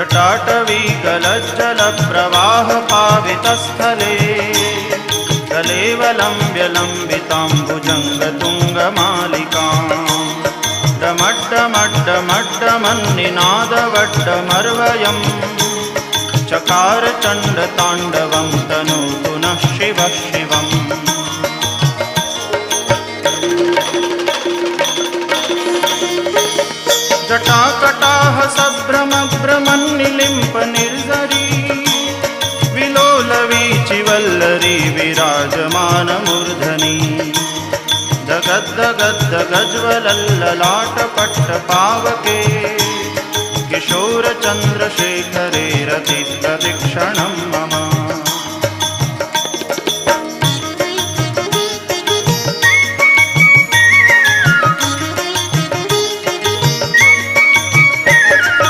जटाटवीगलज्जलप्रवाहपावितस्थले कलेवलम्ब्य लम्बिताम्बुजङ्गतुङ्गमालिकाम् डमड्डमड्डमड्डमन्निनादवड्डमर्वयम् चकार चण्डताण्डवं तनोतु नः शिवः शिवम्। जटाकटाह सभ्रमभ्रमन्निलिम्प निर्झरी विलोलवीचिवल्लरी विराजमानमूर्धनि दगद्दगद्दगज्ज्वलल्ललाटपट्टपावके किशोरचन्द्रशेखरे रतिप्रतिक्षणम्